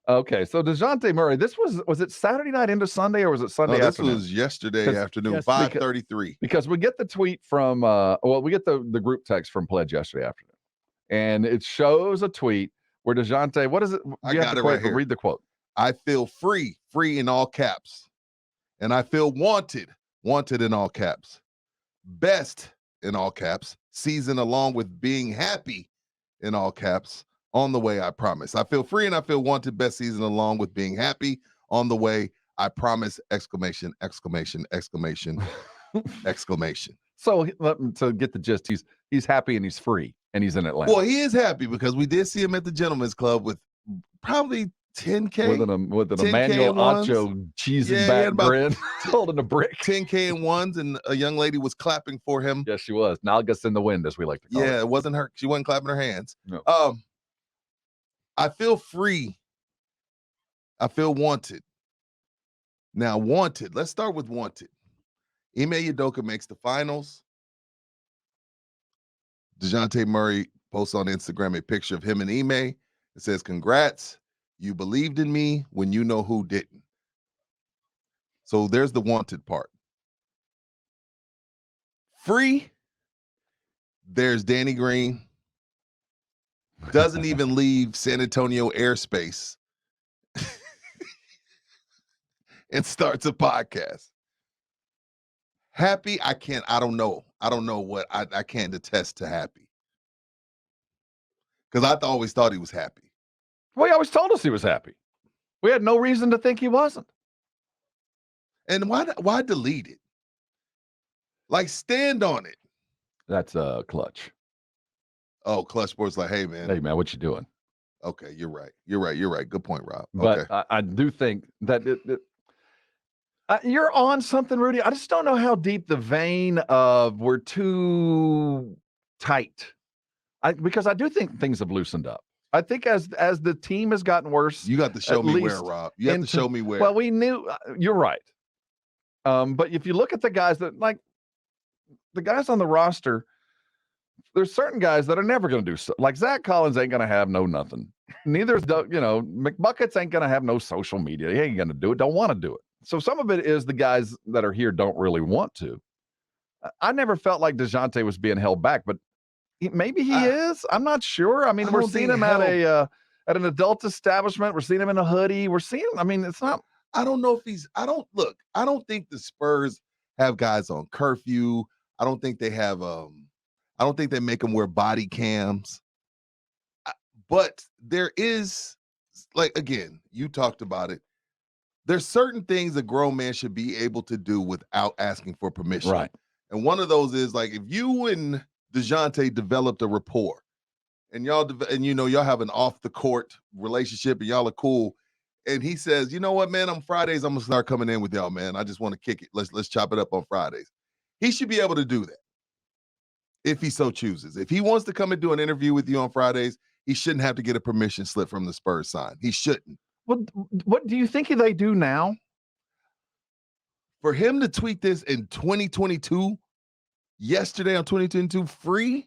Okay, so Dejounte Murray, was it Saturday night into Sunday, or was it Sunday afternoon? This was yesterday afternoon, yes, 5:33. Because we get the tweet from, we get the group text from Pledge yesterday afternoon, and it shows a tweet where Dejounte, what is it? I got it right here. Read the quote. I feel free in all caps. And I feel wanted in all caps. Best in all caps. Season along with being happy in all caps. On the way, I promise. I feel free and I feel wanted. Best season along with being happy. On the way, I promise! Exclamation, exclamation, exclamation, exclamation. So to get the gist, he's happy and he's free and he's in Atlanta. Well, he is happy because we did see him at the Gentlemen's Club with probably 10K with an Emmanuel Acho cheesy back grin, holding a brick. 10K and ones, and a young lady was clapping for him. Yes, she was. Nalgas in the wind, as we like to call it. Yeah, it wasn't her. She wasn't clapping her hands. No. I feel free. I feel wanted. Now, wanted. Let's start with wanted. Ime Udoka makes the finals. Dejounte Murray posts on Instagram a picture of him and Ime. It says, "Congrats. You believed in me when you know who didn't." So there's the wanted part. Free. There's Danny Green. Doesn't even leave San Antonio airspace and starts a podcast. Happy, I don't know what I can't attest to happy. Because I always thought he was happy. Well, he always told us he was happy. We had no reason to think he wasn't. And why delete it? Like, stand on it. That's Clutch. Oh, Clutch Sports like, hey, man, what you doing? Okay, you're right. Good point, Rob. But okay. I do think that you're on something, Rudy. I just don't know how deep the vein of we're too tight. Because I do think things have loosened up. I think as the team has gotten worse. You got to show me where, Rob. You have to show me where. Well, we knew. You're right. But if you look at the guys the guys on the roster, there's certain guys that are never going to do so. Like Zach Collins ain't going to have no nothing. Neither is McBuckets ain't going to have no social media. He ain't going to do it. Don't want to do it. So some of it is the guys that are here don't really want to. I never felt like Dejounte was being held back, but maybe he is. I'm not sure. I mean, we're seeing him at an adult establishment. We're seeing him in a hoodie. We're seeing. I mean, it's not. I don't know if he's. I don't think the Spurs have guys on curfew. I don't think they have. I don't think they make them wear body cams. But there is, like, again, you talked about it. There's certain things a grown man should be able to do without asking for permission. Right. And one of those is, like, if you and Dejounte developed a rapport and y'all have an off the court relationship and y'all are cool. And he says, you know what, man, on Fridays, I'm going to start coming in with y'all, man. I just want to kick it. Let's chop it up on Fridays. He should be able to do that if he so chooses. If he wants to come and do an interview with you on Fridays, he shouldn't have to get a permission slip from the Spurs sign. He shouldn't. What do you think they do now? For him to tweet this in 2022, yesterday on 2022, free?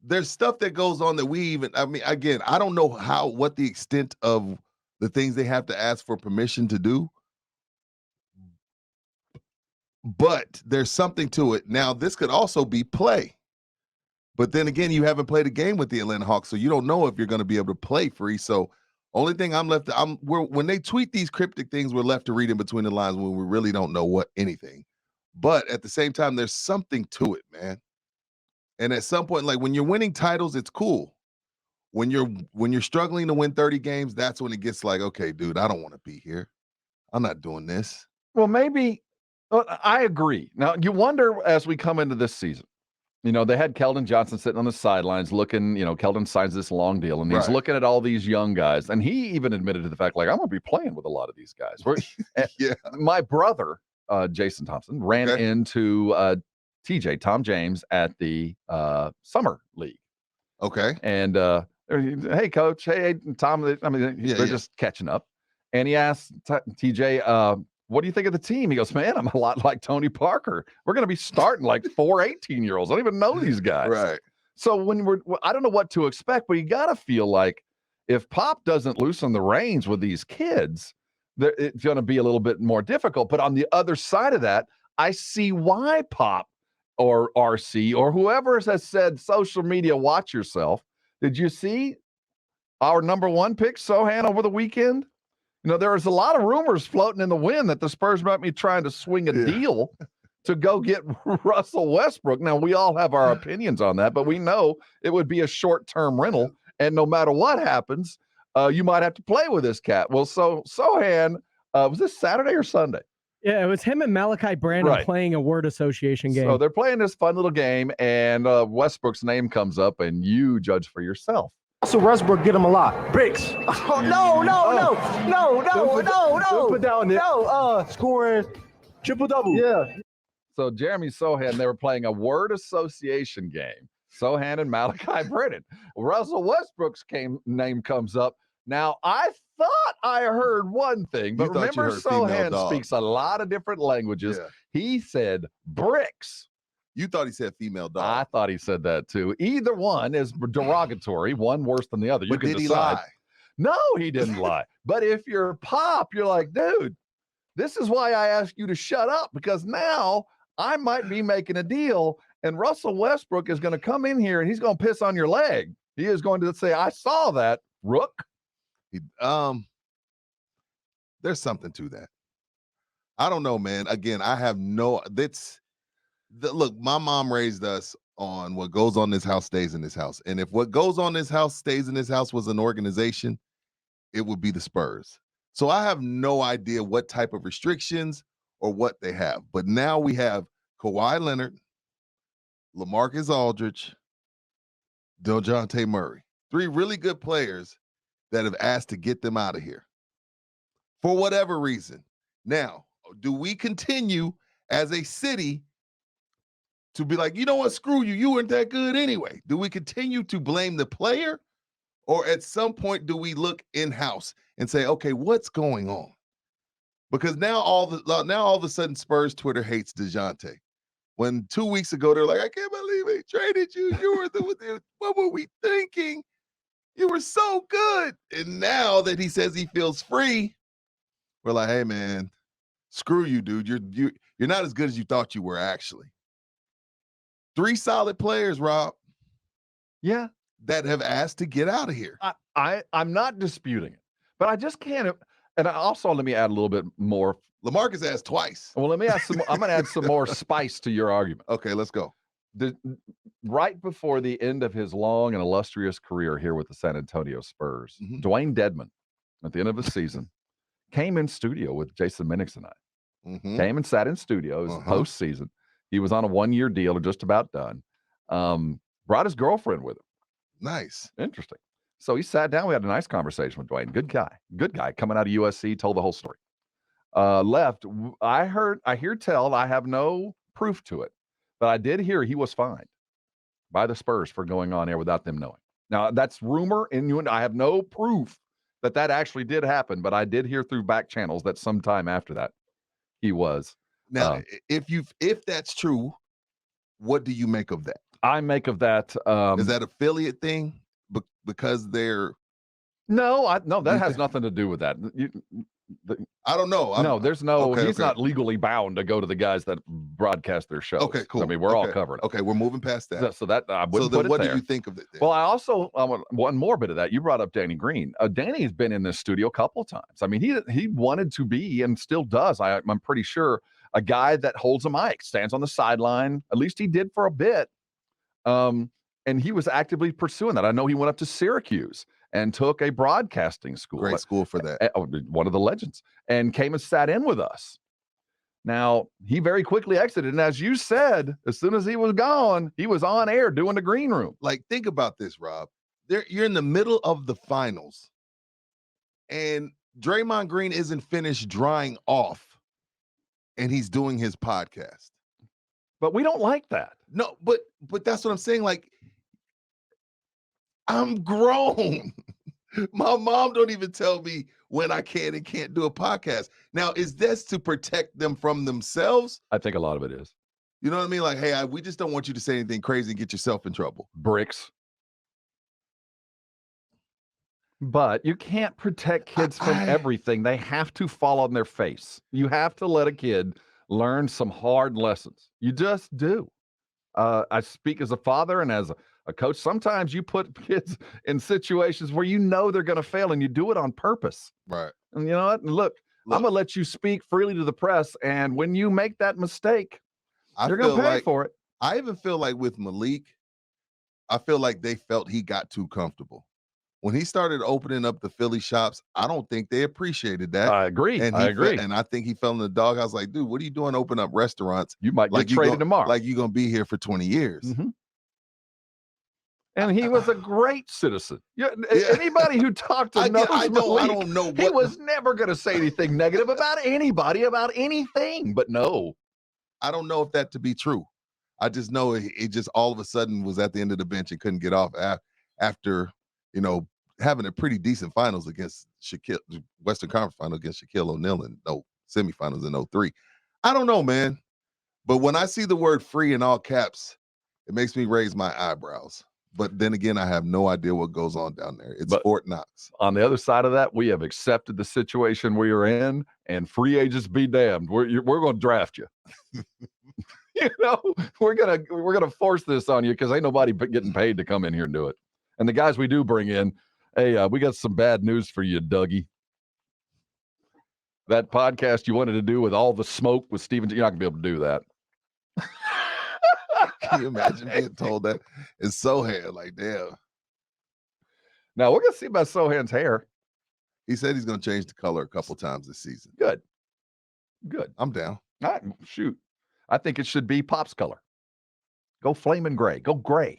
There's stuff that goes on that I don't know what the extent of the things they have to ask for permission to do, but there's something to it. Now, this could also be play. But then again, you haven't played a game with the Atlanta Hawks, so you don't know if you're going to be able to play free. So only thing when they tweet these cryptic things, we're left to read in between the lines when we really don't know anything. But at the same time, there's something to it, man. And at some point, like when you're winning titles, it's cool. When you're struggling to win 30 games, that's when it gets like, okay, dude, I don't want to be here. I'm not doing this. Well, maybe I agree. Now, you wonder as we come into this season, they had Keldon Johnson sitting on the sidelines looking, Keldon signs this long deal, and he's looking at all these young guys. And he even admitted to the fact, like, I'm going to be playing with a lot of these guys. Yeah. My brother, Jason Thompson, ran into TJ, Tom James, at the Summer League. Okay. And, hey, Coach. Hey, Tom. They're just catching up. And he asked TJ, what do you think of the team? He goes, man, I'm a lot like Tony Parker. We're going to be starting like 4 18-year-olds. I don't even know these guys. Right. So I don't know what to expect, but you got to feel like if Pop doesn't loosen the reins with these kids, it's going to be a little bit more difficult. But on the other side of that, I see why Pop or RC or whoever has said social media, watch yourself. Did you see our number one pick, Sohan, over the weekend? You know, there was a lot of rumors floating in the wind that the Spurs might be trying to swing a deal to go get Russell Westbrook. Now, we all have our opinions on that, but we know it would be a short-term rental, and no matter what happens, you might have to play with this cat. Well, Sohan, was this Saturday or Sunday? Yeah, it was him and Malachi Brandon playing a word association game. So they're playing this fun little game, and Westbrook's name comes up, and you judge for yourself. So Westbrook get him a lot. Bricks. Oh, no. Put down there. Scoring triple-double. Yeah. So Jeremy Sohan, they were playing a word association game. Sohan and Malachi Brennan. Russell Westbrook's name comes up. Now, I thought I heard one thing, but remember Sohan speaks a lot of different languages. Yeah. He said bricks. You thought he said female dog. I thought he said that too. Either one is derogatory, one worse than the other. You can did decide. He lie? No, he didn't lie. But if you're Pop, you're like, dude, this is why I asked you to shut up, because now I might be making a deal, and Russell Westbrook is going to come in here and he's going to piss on your leg. He is going to say, I saw that, Rook. There's something to that. I don't know, man. Again, I have no, look, my mom raised us on what goes on in this house stays in this house. And if what goes on in this house stays in this house was an organization, it would be the Spurs. So I have no idea what type of restrictions or what they have. But now we have Kawhi Leonard, LaMarcus Aldridge, Dejounte Murray. 3 really good players that have asked to get them out of here for whatever reason. Now, do we continue as a city to be like, you know what, screw you, you weren't that good anyway? Do we continue to blame the player? Or at some point, do we look in-house and say, okay, what's going on? Because now all of a sudden Spurs Twitter hates Dejounte. When 2 weeks ago, they're like, I can't believe they traded you. You were what were we thinking? You were so good. And now that he says he feels free, we're like, hey, man, screw you, dude. You're not as good as you thought you were, actually. 3 solid players, Rob. Yeah. That have asked to get out of here. I'm not disputing it, but I just can't. And also, let me add a little bit more. LaMarcus asked twice. Well, let me add some. I'm going to add some more spice to your argument. Okay, let's go. Right before the end of his long and illustrious career here with the San Antonio Spurs, Dwayne Dedman, at the end of the season, came in studio with Jason Minix and I. Came and sat in studio. It was postseason. He was on a 1-year deal or just about done. Brought his girlfriend with him. Nice. Interesting. So he sat down. We had a nice conversation with Dwayne. Good guy coming out of USC, told the whole story. Left. I hear tell, I have no proof to it, but I did hear he was fined by the Spurs for going on air without them knowing. Now, that's rumor, and I have no proof that actually did happen, but I did hear through back channels that sometime after that he was. Now, if that's true, what do you make of that? I make of that. Is that affiliate thing? Because they're that has nothing to do with that. I don't know. There's no. He's not legally bound to go to the guys that broadcast their shows. Okay, cool. I mean, we're all covered. Okay, we're moving past that. So that I wouldn't put it what there. Do you think of it? Then? Well, I also one more bit of that. You brought up Danny Green. Danny's been in this studio a couple of times. I mean, he wanted to be and still does. I'm pretty sure a guy that holds a mic, stands on the sideline. At least he did for a bit. And he was actively pursuing that. I know he went up to Syracuse and took a broadcasting school. Great school for that. One of the legends. And came and sat in with us. Now, he very quickly exited. And as you said, as soon as he was gone, he was on air doing the green room. Like, think about this, Rob. You're in the middle of the finals. And Draymond Green isn't finished drying off. And he's doing his podcast. But we don't like that. No, but that's what I'm saying. Like, I'm grown. My mom don't even tell me when I can and can't do a podcast. Now, is this to protect them from themselves? I think a lot of it is. You know what I mean? Like, hey, we just don't want you to say anything crazy and get yourself in trouble. Bricks. But you can't protect kids from everything. They have to fall on their face. You have to let a kid learn some hard lessons. You just do. I speak as a father and as a coach. Sometimes you put kids in situations where you know they're going to fail, and you do it on purpose. Right. And you know what? Look, I'm going to let you speak freely to the press, and when you make that mistake, you're going to pay for it. I even feel like with Malik, I feel like they felt he got too comfortable. When he started opening up the Philly shops, I don't think they appreciated that. I agree. And I agree. And I think he fell in the doghouse like, dude, what are you doing open up restaurants? You might get traded tomorrow. Like you're going to be here for 20 years. Mm-hmm. And he was a great citizen. Anybody who talked to Malik, I don't know. He was never going to say anything negative about anybody, about anything. But no. I don't know if that to be true. I just know it just all of a sudden was at the end of the bench and couldn't get off after, having a pretty decent finals against Shaquille, Western Conference final against Shaquille O'Neal in semifinals in 2003. I don't know, man. But when I see the word free in all caps, it makes me raise my eyebrows. But then again, I have no idea what goes on down there. It's Fort Knox. On the other side of that, we have accepted the situation we are in, and free agents be damned. We're going to draft you. We're gonna force this on you because ain't nobody getting paid to come in here and do it. And the guys we do bring in, hey, we got some bad news for you, Dougie. That podcast you wanted to do with all the smoke with Steven, you're not gonna be able to do that. Can you imagine being told that? It's Sohan, like, damn. Now we're gonna see about Sohan's hair. He said he's gonna change the color a couple times this season. Good. I'm down. All right, shoot. I think it should be Pop's color. Go flaming gray. Go gray.